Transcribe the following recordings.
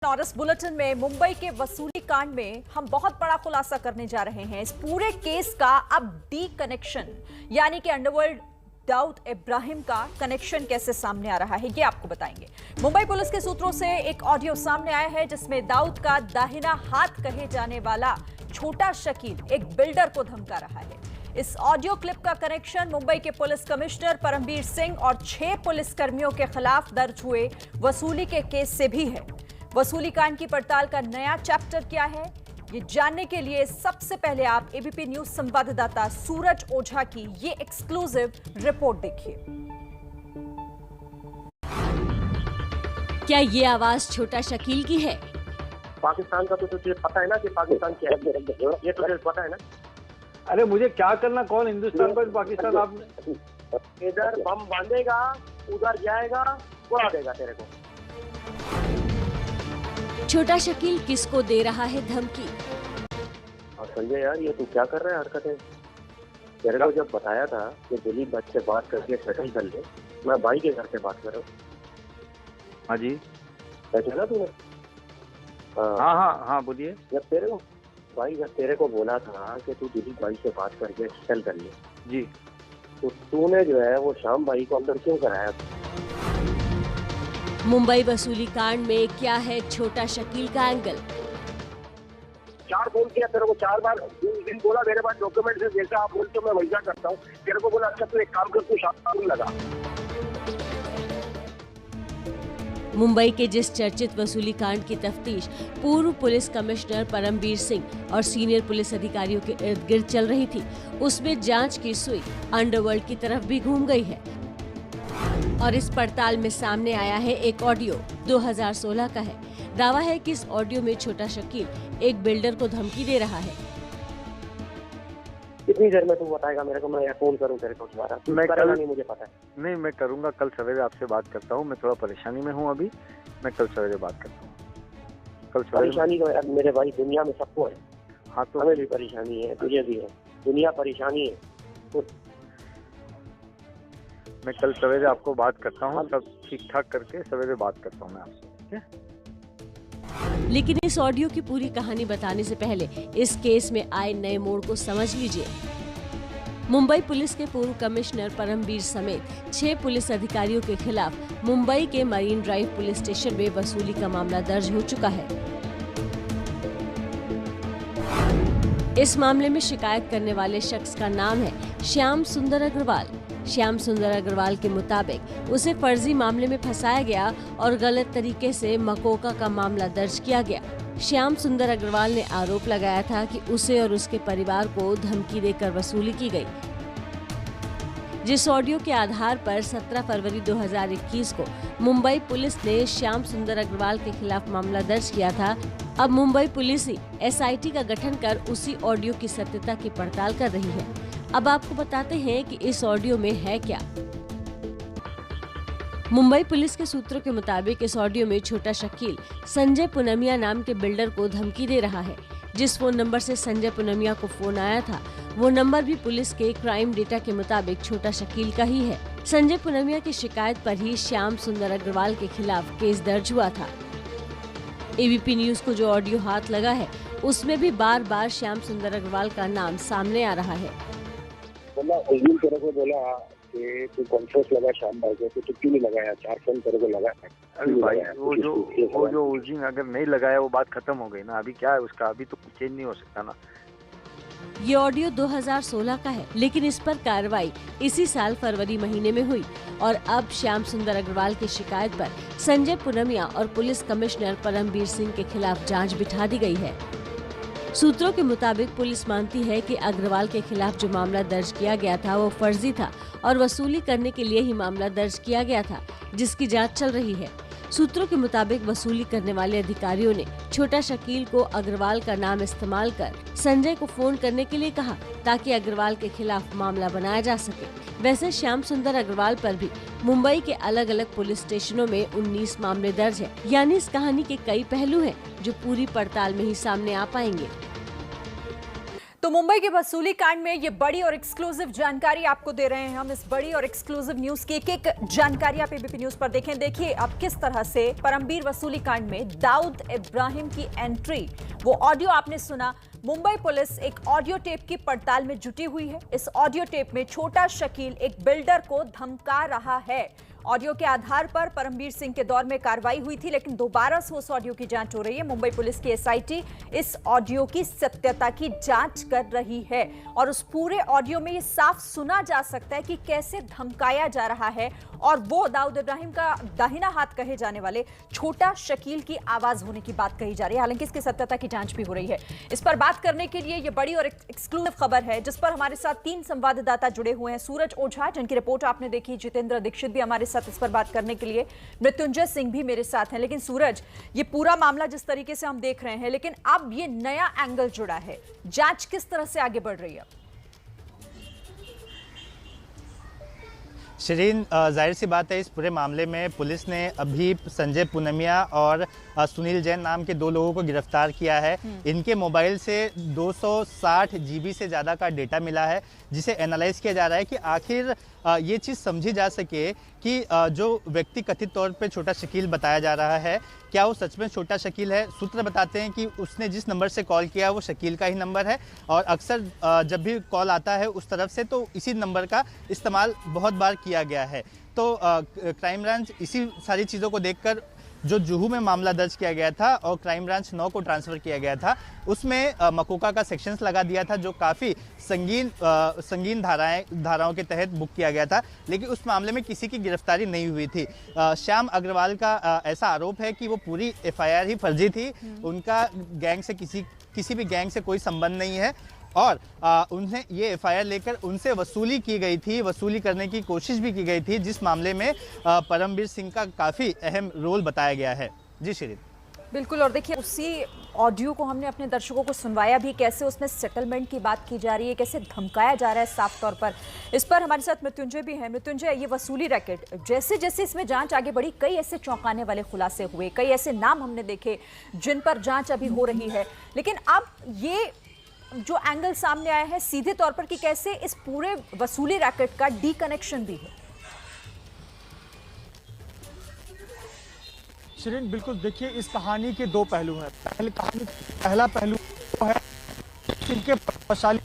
और इस बुलेटिन में मुंबई के वसूली कांड में हम बहुत बड़ा खुलासा करने जा रहे हैं। इस पूरे केस का अब डी कनेक्शन यानी कि अंडरवर्ल्ड दाऊद इब्राहिम का कनेक्शन कैसे सामने आ रहा है, ये आपको बताएंगे। मुंबई पुलिस के सूत्रों से एक ऑडियो सामने आया है जिसमें दाऊद का दाहिना हाथ कहे जाने वाला छोटा शकील एक बिल्डर को धमका रहा है। इस ऑडियो क्लिप का कनेक्शन मुंबई के पुलिस कमिश्नर परमबीर सिंह और 6 पुलिसकर्मियों के खिलाफ दर्ज हुए वसूली के केस से भी है। वसूली कांड की पड़ताल का नया चैप्टर क्या है, ये जानने के लिए सबसे पहले आप एबीपी न्यूज संवाददाता सूरज ओझा की ये एक्सक्लूसिव रिपोर्ट देखिए। क्या ये आवाज छोटा शकील की है? पाकिस्तान का तो तुझे पता है ना कि पाकिस्तान क्या है, ये तुझे पता है ना। अरे मुझे क्या करना, कौन हिंदुस्तान पर पाकिस्तान? आप इधर बम बांधेगा, उधर जाएगा, उड़ा देगा तेरे को। छोटा शकील किसको दे रहा है धमकी? और संजय यार, ये तू क्या कर रहा है हरकतें? तेरे को जब बताया था कि दिलीप भट्ट से बात करके सेटल कर ले, मैं भाई के घर से बात कर रहा हूँ। हाँ जी, पहचाना तूने? हाँ बोलिए। जब तेरे को बोला था कि तू दिलीप भाई से बात करके सेटल कर ले जी, तो तूने जो है वो श्याम भाई को अंदर क्यों कराया? मुंबई वसूली कांड में क्या है छोटा शकील का एंगल? 4 फोन किया तेरे को, 4 बार दिन बोला मेरे पास डॉक्यूमेंट है, जैसा आप बोलते हो मैं वैसा करता हूँ। तेरे को बोला अच्छा तू एक काम कर, तू शाम लगा। मुंबई के जिस चर्चित वसूली कांड की तफ्तीश पूर्व पुलिस कमिश्नर परमबीर सिंह और सीनियर पुलिस अधिकारियों के इर्द गिर्द चल रही थी, उसमें जांच की सुई अंडरवर्ल्ड की तरफ भी घूम गई है। और इस पड़ताल में सामने आया है एक ऑडियो 2016 का है। दावा है कि इस ऑडियो में छोटा शकील एक बिल्डर को धमकी दे रहा है। कितनी देर में तू बताएगा मेरे को? मैं फोन करूं तेरे को दोबारा? मैं कल नहीं, मुझे पता है। नहीं, मैं करूंगा, कल सवेरे आपसे बात करता हूँ। मैं थोड़ा परेशानी में हूँ अभी, मैं कल सवेरे बात करता हूँ। कल सवेरे परेशानी तो मेरे भाई दुनिया में सबको है। हाँ, तो हमें भी परेशानी है, तुझे भी है, दुनिया परेशानी है। तो मैं कल सवेरे आपको बात करता हूँ, सब ठीक ठाक करके सवेरे बात करता हूँ मैं आपसे, ठीक है? लेकिन इस ऑडियो की पूरी कहानी बताने से पहले इस केस में आए नए मोड़ को समझ लीजिए। मुंबई पुलिस के पूर्व कमिश्नर परमबीर समेत 6 पुलिस अधिकारियों के खिलाफ मुंबई के मरीन ड्राइव पुलिस स्टेशन में वसूली का मामला दर्ज हो चुका है। इस मामले में शिकायत करने वाले शख्स का नाम है श्याम सुंदर अग्रवाल। श्याम सुंदर अग्रवाल के मुताबिक उसे फर्जी मामले में फंसाया गया और गलत तरीके से मकोका का मामला दर्ज किया गया। श्याम सुंदर अग्रवाल ने आरोप लगाया था कि उसे और उसके परिवार को धमकी देकर वसूली की गई। जिस ऑडियो के आधार पर 17 फरवरी 2021 को मुंबई पुलिस ने श्याम सुंदर अग्रवाल के खिलाफ मामला दर्ज किया था, अब मुंबई पुलिस ही एसआईटी का गठन कर उसी ऑडियो की सत्यता की पड़ताल कर रही है। अब आपको बताते हैं कि इस ऑडियो में है क्या। मुंबई पुलिस के सूत्रों के मुताबिक इस ऑडियो में छोटा शकील संजय पुनमिया नाम के बिल्डर को धमकी दे रहा है। जिस फोन नंबर से संजय पुनमिया को फोन आया था, वो नंबर भी पुलिस के क्राइम डेटा के मुताबिक छोटा शकील का ही है। संजय पुनमिया की शिकायत पर ही श्याम सुंदर अग्रवाल के खिलाफ केस दर्ज हुआ था। एबीपी न्यूज को जो ऑडियो हाथ लगा है, उसमें भी बार बार श्याम सुंदर अग्रवाल का नाम सामने आ रहा है। तेरे को बोला कि तू कॉन्फ्रेंस लगा शाम भाई को, तो तू क्यों नहीं लगाया? 4 फोन तेरे को लगा है। अरे भाई, वो जो उस दिन अगर नहीं लगाया वो बात खत्म हो गई ना। अभी क्या है उसका, अभी तो चेंज नहीं हो सकता ना। ये ऑडियो 2016 का है, लेकिन इस पर कार्रवाई इसी साल फरवरी महीने में हुई और अब श्याम सुंदर अग्रवाल की शिकायत पर संजय पुनमिया और पुलिस कमिश्नर परमबीर सिंह के खिलाफ जांच बिठा दी गई है। सूत्रों के मुताबिक पुलिस मानती है कि अग्रवाल के खिलाफ जो मामला दर्ज किया गया था वो फर्जी था और वसूली करने के लिए ही मामला दर्ज किया गया था, जिसकी जांच चल रही है। सूत्रों के मुताबिक वसूली करने वाले अधिकारियों ने छोटा शकील को अग्रवाल का नाम इस्तेमाल कर संजय को फोन करने के लिए कहा ताकि अग्रवाल के खिलाफ मामला बनाया जा सके। वैसे श्याम सुंदर अग्रवाल पर भी मुंबई के अलग अलग पुलिस स्टेशनों में 19 मामले दर्ज है। यानी इस कहानी के कई पहलू हैं जो पूरी पड़ताल में ही सामने आ पाएंगे। तो मुंबई के वसूली कांड में ये बड़ी और एक्सक्लूसिव जानकारी आपको दे रहे हैं हम। इस बड़ी और एक्सक्लूसिव न्यूज की एक जानकारी आप एबीपी न्यूज पर देखें। देखिए अब किस तरह से परमबीर वसूली कांड में दाऊद इब्राहिम की एंट्री, वो ऑडियो आपने सुना। मुंबई पुलिस एक ऑडियो टेप की पड़ताल में जुटी हुई है। इस ऑडियो टेप में छोटा शकील एक बिल्डर को धमका रहा है। ऑडियो के आधार पर परमबीर सिंह के दौर में कार्रवाई हुई थी, लेकिन दोबारा से उस ऑडियो की जांच हो रही है। मुंबई पुलिस की एसआईटी इस ऑडियो की सत्यता की जांच कर रही है और उस पूरे ऑडियो में ये साफ सुना जा सकता है कि कैसे धमकाया जा रहा है और वो दाऊद इब्राहिम का दाहिना हाथ कहे जाने वाले छोटा शकील की आवाज होने की बात कही जा रही है। हालांकि इसकी सत्यता की जांच भी हो रही है। इस पर बात करने के लिए ये बड़ी और एक्सक्लूसिव खबर है जिस पर हमारे साथ 3 संवाददाता जुड़े हुए हैं। सूरज ओझा जिनकी रिपोर्ट आपने देखी, जितेंद्र दीक्षित भी हमारे साथ इस पर बात करने के लिए, मृत्युंजय सिंह भी मेरे साथ हैं। लेकिन सूरज, ये पूरा मामला जिस तरीके से हम देख रहे हैं, लेकिन अब ये नया एंगल जुड़ा है, जांच किस तरह से आगे बढ़ रही है? शिरीन, जाहिर सी बात है इस पूरे मामले में पुलिस ने अभी संजय पूनमिया और सुनील जैन नाम के 2 लोगों को गिरफ्तार किया है। इनके मोबाइल से 260 जीबी से ज़्यादा का डेटा मिला है, जिसे एनालाइज किया जा रहा है कि आखिर ये चीज़ समझी जा सके कि जो व्यक्ति कथित तौर पे छोटा शकील बताया जा रहा है, क्या वो सच में छोटा शकील है। सूत्र बताते हैं कि उसने जिस नंबर से कॉल किया वो शकील का ही नंबर है और अक्सर जब भी कॉल आता है उस तरफ से तो इसी नंबर का इस्तेमाल बहुत बार किया गया है। तो क्राइम ब्रांच इसी सारी चीज़ों को देखकर जो जुहू में मामला दर्ज किया गया था और क्राइम ब्रांच 9 को ट्रांसफ़र किया गया था, उसमें मकोका का सेक्शंस लगा दिया था जो काफ़ी संगीन धाराओं के तहत बुक किया गया था। लेकिन उस मामले में किसी की गिरफ्तारी नहीं हुई थी। श्याम अग्रवाल का ऐसा आरोप है कि वो पूरी एफआईआर ही फर्जी थी। उनका गैंग से किसी भी गैंग से कोई संबंध नहीं है और उन्हें ये एफआईआर लेकर उनसे वसूली करने की कोशिश भी की गई थी, जिस मामले में परमबीर सिंह का काफ़ी अहम रोल बताया गया है। जी शिरीन, बिल्कुल। और देखिए उसी ऑडियो को हमने अपने दर्शकों को सुनवाया भी, कैसे उसमें सेटलमेंट की बात की जा रही है, कैसे धमकाया जा रहा है साफ तौर पर। इस पर हमारे साथ मृत्युंजय भी हैं। मृत्युंजय, ये वसूली रैकेट जैसे जैसे इसमें जांच आगे बढ़ी, कई ऐसे चौंकाने वाले खुलासे हुए, कई ऐसे नाम हमने देखे जिन पर जांच अभी हो रही है। लेकिन अब ये जो एंगल सामने आया है सीधे तौर पर कि कैसे इस पूरे वसूली रैकेट का डी कनेक्शन भी है। शिरीन, बिल्कुल। देखिए इस कहानी के 2 पहलू हैं। पहला पहलू है इनके प्रभावशाली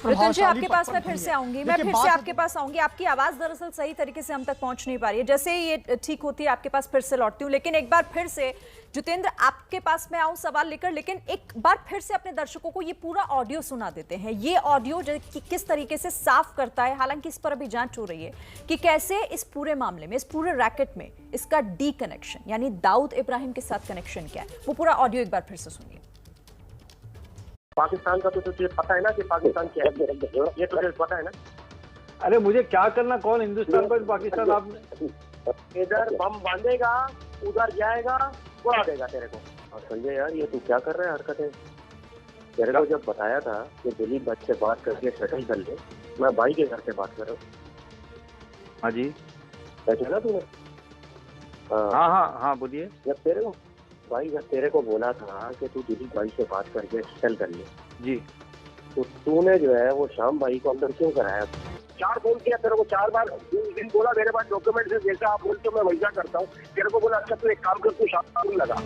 मृत्युंजय, आपके पास मैं फिर से आऊंगी, आपके पास आऊंगी। आपकी आवाज दरअसल सही तरीके से हम तक पहुंच नहीं पा रही है। जैसे ही ये ठीक होती है आपके पास फिर से लौटती हूँ। लेकिन एक बार फिर से जितेंद्र, आपके पास मैं आऊं सवाल लेकर, लेकिन एक बार फिर से अपने दर्शकों को ये पूरा ऑडियो सुना देते हैं। ये ऑडियो किस तरीके से साफ करता है, हालांकि इस पर अभी जांच हो रही है कि कैसे इस पूरे मामले में, इस पूरे रैकेट में इसका डी कनेक्शन यानी दाऊद इब्राहिम के साथ कनेक्शन क्या है। वो पूरा ऑडियो एक बार फिर से सुनिए। पाकिस्तान का तो तुझे पता है ना कि पाकिस्तान क्या है, ये तुझे पता है ना। अरे मुझे क्या करना, कौन हिंदुस्तान पर पाकिस्तान। आप इधर बम बांधेगा, उधर जाएगा, उड़ा देगा तेरे को। और संजय यार, ये तू क्या कर रहा है हरकतें। तेरे को जब बताया था कि दिलीप भट्ट से बात करके सेटल कर ले, मैं भाई के घर से बात कर रहा हूँ। हाँ जी, पहचाना तूने? हाँ बोलिए। जब तेरे को बोला था कि तू दिलीप भाई से बात करके सेटल कर ले जी, तो तूने जो है वो श्याम भाई को अंदर क्यों कराया? 4 फोन किया तेरे को, 4 बार दिन बोला मेरे पास डॉक्यूमेंट से, जैसा आप बोलते हो मैं वैसा करता हूँ। तेरे को बोला अच्छा तू एक काम कर, तू श्याम लगा।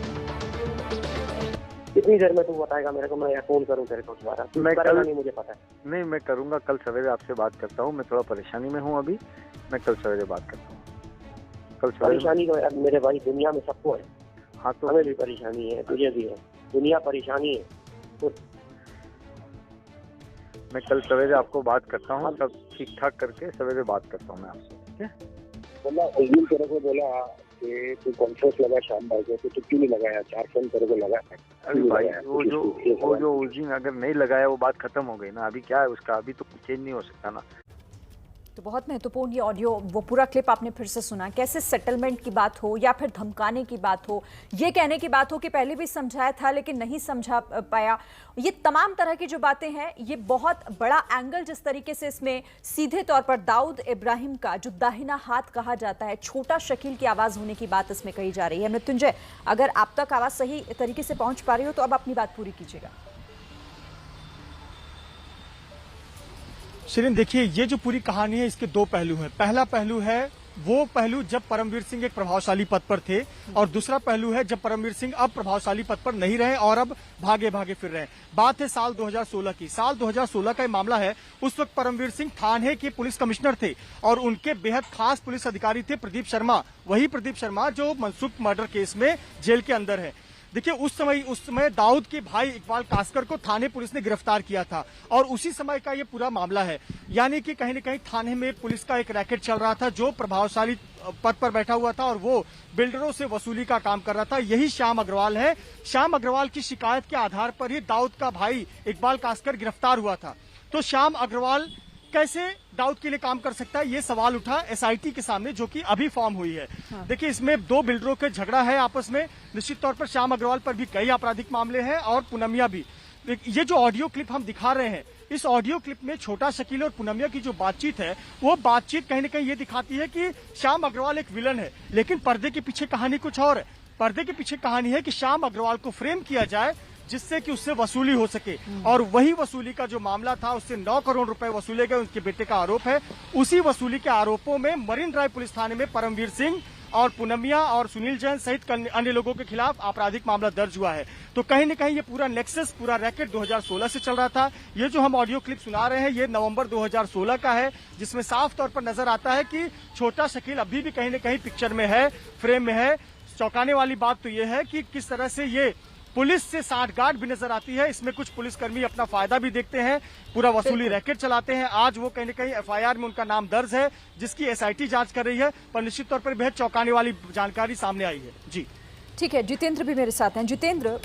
कितनी देर में तू बताएगा मेरे को, मैं फोन करूँ तेरे को दोबारा? मैं कल नहीं, मुझे पता है। नहीं, मैं करूँगा, कल सवेरे आपसे बात करता हूँ। मैं थोड़ा परेशानी में हूँ अभी, मैं कल सवेरे बात करता हूँ। कल परेशानी तो यार मेरे भाई दुनिया में सबको है। हाँ, तो हमें भी परेशानी है, तुझे भी है, दुनिया परेशानी है। तो मैं कल सवेरे आपको बात करता हूँ, सब ठीक ठाक करके सवेरे बात करता हूँ मैं आपसे, ठीक है? बोला तेरे को बोला कि तू कॉन्फ्रेंस लगा शाम भाई को, तो तू क्यों नहीं लगाया? 4 फोन तेरे को लगा है। अरे भाई वो जो उस दिन अगर नहीं लगाया वो बात खत्म हो गई ना। अभी क्या है उसका, अभी तो चेंज नहीं हो सकता ना। तो बहुत महत्वपूर्ण ये ऑडियो, वो पूरा क्लिप आपने फिर से सुना, कैसे सेटलमेंट की बात हो या फिर धमकाने की बात हो, ये कहने की बात हो कि पहले भी समझाया था लेकिन नहीं समझा पाया, ये तमाम तरह की जो बातें हैं, ये बहुत बड़ा एंगल जिस तरीके से इसमें सीधे तौर पर दाऊद इब्राहिम का जो दाहिना हाथ कहा जाता है, छोटा शकील की आवाज होने की बात इसमें कही जा रही है। मृत्युंजय, अगर आप तक आवाज सही तरीके से पहुंच पा रही हो तो अब अपनी बात पूरी कीजिएगा। शिरीन, देखिए, ये जो पूरी कहानी है इसके दो पहलू हैं। पहला पहलू है वो पहलू जब परमवीर सिंह एक प्रभावशाली पद पर थे, और दूसरा पहलू है जब परमवीर सिंह अब प्रभावशाली पद पर नहीं रहे और अब भागे भागे फिर रहे हैं। बात है साल 2016 की। साल 2016 का ये मामला है। उस वक्त परमवीर सिंह थाने के पुलिस कमिश्नर थे और उनके बेहद खास पुलिस अधिकारी थे प्रदीप शर्मा, वही प्रदीप शर्मा जो मनसुख मर्डर केस में जेल के अंदर है। देखिए, उस समय दाऊद के भाई इकबाल कासकर को थाने पुलिस ने गिरफ्तार किया था और उसी समय का ये पूरा मामला है। यानी कि कहीं न कहीं थाने में पुलिस का एक रैकेट चल रहा था जो प्रभावशाली पद पर बैठा हुआ था और वो बिल्डरों से वसूली का काम कर रहा था। यही श्याम अग्रवाल है। श्याम अग्रवाल की शिकायत के आधार पर ही दाऊद का भाई इकबाल कासकर गिरफ्तार हुआ था। तो श्याम अग्रवाल कैसे दाऊद के लिए काम कर सकता है, ये सवाल उठा एसआईटी के सामने, जो कि अभी फॉर्म हुई है। देखिए, इसमें दो बिल्डरों के झगड़ा है आपस में। निश्चित तौर पर श्याम अग्रवाल पर भी कई आपराधिक मामले हैं और पूनमिया भी। ये जो ऑडियो क्लिप हम दिखा रहे हैं, इस ऑडियो क्लिप में छोटा शकील और पूनमिया की जो बातचीत है, वो बातचीत कहीं न कहीं ये दिखाती है कि श्याम अग्रवाल एक विलन है, लेकिन पर्दे के पीछे कहानी कुछ और है। पर्दे के पीछे कहानी है कि श्याम अग्रवाल को फ्रेम किया जाए जिससे कि उससे वसूली हो सके, और वही वसूली का जो मामला था, उससे 9 करोड़ रुपए वसूले गए, उनके बेटे का आरोप है। उसी वसूली के आरोपों में मरीन ड्राइव पुलिस थाने में परमवीर सिंह और पूनमिया और सुनील जैन सहित अन्य लोगों के खिलाफ आपराधिक मामला दर्ज हुआ है। तो कहीं न कहीं ये पूरा नेक्सस, पूरा रैकेट 2016 से चल रहा था। ये जो हम ऑडियो क्लिप सुना रहे हैं, ये नवंबर 2016 का है, जिसमें साफ तौर पर नजर आता है कि छोटा शकील अभी भी कहीं न कहीं पिक्चर में है, फ्रेम में है। चौंकाने वाली बात तो ये है कि किस तरह से ये पुलिस से साठगांठ भी नजर आती है। इसमें कुछ पुलिसकर्मी अपना फायदा भी देखते हैं, पूरा वसूली रैकेट चलाते हैं। आज वो कहीं न कहीं एफआईआर में उनका नाम दर्ज है, जिसकी एसआईटी जांच कर रही है, पर निश्चित तौर पर बेहद चौंकाने वाली जानकारी सामने आई है। जी ठीक है, जितेंद्र भी मेरे साथ हैं। जितेंद्र,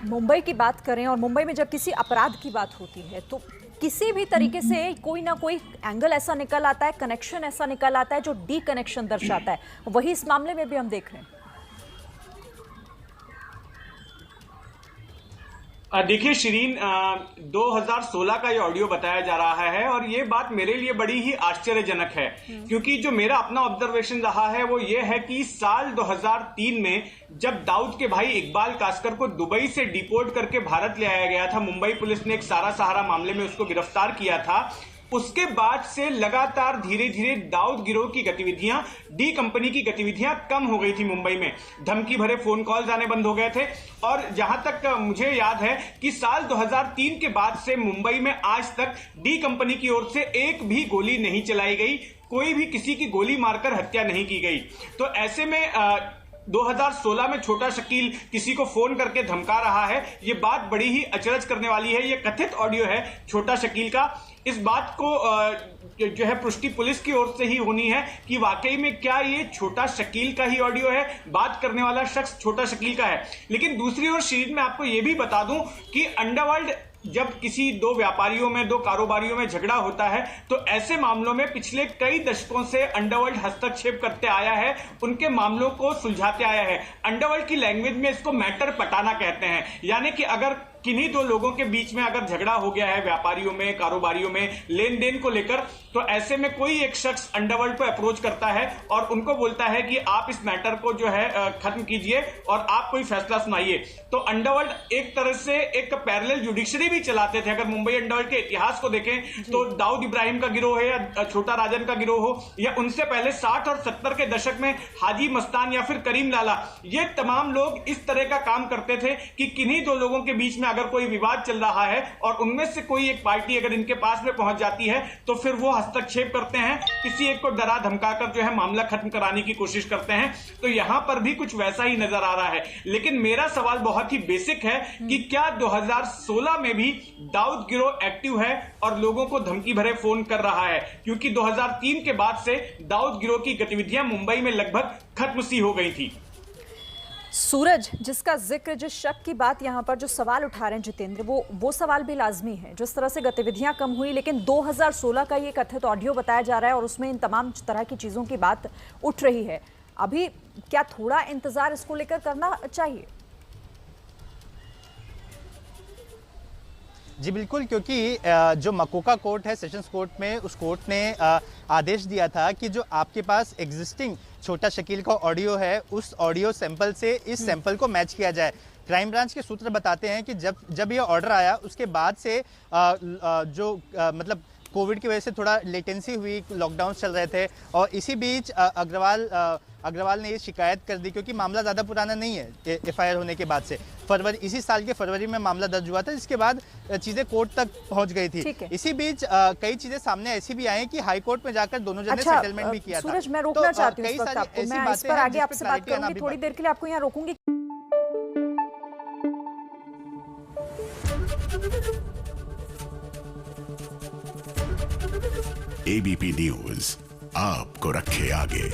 मुंबई की बात करें और मुंबई में जब किसी अपराध की बात होती है तो किसी भी तरीके से कोई ना कोई एंगल ऐसा निकल आता है, कनेक्शन ऐसा निकल आता है जो डी कनेक्शन दर्शाता है। वही इस मामले में भी हम देख रहे हैं। देखिए शिरीन, 2016 का ये ऑडियो बताया जा रहा है और ये बात मेरे लिए बड़ी ही आश्चर्यजनक है, क्योंकि जो मेरा अपना ऑब्जर्वेशन रहा है वो ये है कि साल 2003 में जब दाऊद के भाई इकबाल कासकर को दुबई से डिपोर्ट करके भारत ले आया गया था, मुंबई पुलिस ने एक सारा सहारा मामले में उसको गिरफ्तार किया था। उसके बाद से लगातार धीरे धीरे दाऊद गिरोह की गतिविधियां, डी कंपनी की गतिविधियां कम हो गई थी मुंबई में। धमकी भरे फोन कॉल्स आने बंद हो गए थे और जहां तक मुझे याद है कि साल 2003 के बाद से मुंबई में आज तक डी कंपनी की ओर से एक भी गोली नहीं चलाई गई, कोई भी किसी की गोली मारकर हत्या नहीं की गई। तो ऐसे में 2016 में छोटा शकील किसी को फोन करके धमका रहा है, ये बात बड़ी ही अचरज करने वाली है। ये कथित ऑडियो है छोटा शकील का। इस बात को जो है पुष्टि पुलिस की ओर से ही होनी है कि वाकई में क्या ये छोटा शकील का ही ऑडियो है, बात करने वाला शख्स छोटा शकील का है। लेकिन दूसरी ओर शरीर में आपको ये भी बता दूं कि अंडरवर्ल्ड जब किसी दो व्यापारियों में, दो कारोबारियों में झगड़ा होता है तो ऐसे मामलों में पिछले कई दशकों से अंडरवर्ल्ड हस्तक्षेप करते आया है, उनके मामलों को सुलझाते आया है। अंडरवर्ल्ड की लैंग्वेज में इसको मैटर पटाना कहते हैं, यानी कि अगर किन्हीं दो लोगों के बीच में अगर झगड़ा हो गया है, व्यापारियों में, कारोबारियों में, लेन देन को लेकर, तो ऐसे में कोई एक शख्स अंडरवर्ल्ड को अप्रोच करता है और उनको बोलता है कि आप इस मैटर को जो है खत्म कीजिए और आप कोई फैसला सुनाइए। तो अंडरवर्ल्ड एक तरह से एक पैरेलल जुडिशरी भी चलाते थे। अगर मुंबई अंडरवर्ल्ड के इतिहास को देखें तो दाऊद इब्राहिम का गिरोह है या छोटा राजन का गिरोह हो, या उनसे पहले 60 और 70 के दशक में हाजी मस्तान या फिर करीम लाला, ये तमाम लोग इस तरह का काम करते थे कि किन्हीं दो लोगों के बीच में अगर कोई विवाद चल रहा है और उनमें से कोई एक पार्टी अगर इनके पास में पहुंच जाती है तो फिर वो हस्तक्षेप करते हैं, किसी एक को डरा धमकाकर जो है मामला खत्म कराने की कोशिश करते हैं। तो यहां पर भी कुछ वैसा ही नजर आ रहा है। लेकिन मेरा सवाल बहुत ही बेसिक है कि क्या 2016 में भी दाऊद गिरोह एक्टिव है और लोगों को धमकी भरे फोन कर रहा है? क्योंकि 2003 के बाद से दाऊद गिरोह की गतिविधियां मुंबई में लगभग खत्म सी हो गई थी। सूरज, जिसका जिक्र, जिस शक की बात यहाँ पर जो सवाल उठा रहे हैं जितेंद्र, वो सवाल भी लाजमी है। जिस तरह से गतिविधियां कम हुई, लेकिन 2016 का ये कथित ऑडियो बताया जा रहा है और उसमें इन तमाम तरह की चीजों की बात उठ रही है। अभी क्या थोड़ा इंतजार इसको लेकर करना चाहिए? जी बिल्कुल, क्योंकि जो मकोका कोर्ट है सेशंस कोर्ट में, उस कोर्ट ने आदेश दिया था कि जो आपके पास एग्जिस्टिंग छोटा शकील का ऑडियो है, उस ऑडियो सैंपल से इस सैंपल को मैच किया जाए। क्राइम ब्रांच के सूत्र बताते हैं कि जब ये ऑर्डर आया उसके बाद से मतलब कोविड की वजह से थोड़ा लेटेंसी हुई, लॉकडाउन चल रहे थे और इसी बीच अग्रवाल ने ये शिकायत कर दी, क्योंकि मामला ज़्यादा पुराना नहीं है एफआईआर होने के बाद से। इसी साल के फरवरी में मामला दर्ज हुआ था, जिसके बाद चीज़ें कोर्ट तक पहुंच गई थी। इसी बीच कई चीज़ें सामने ऐसी भी आई कि हाई कोर्ट में जाकर दोनों जन ने सेटलमेंट भी किया था। सूरज, मैं रोकना चाहती हूँ इस वक्त आपको, मैं इस पर आगे आपसे बात करूंगी, थोड़ी देर के लिए आपको यहाँ रोकूंगी। एबीपी न्यूज आपको रखे आगे।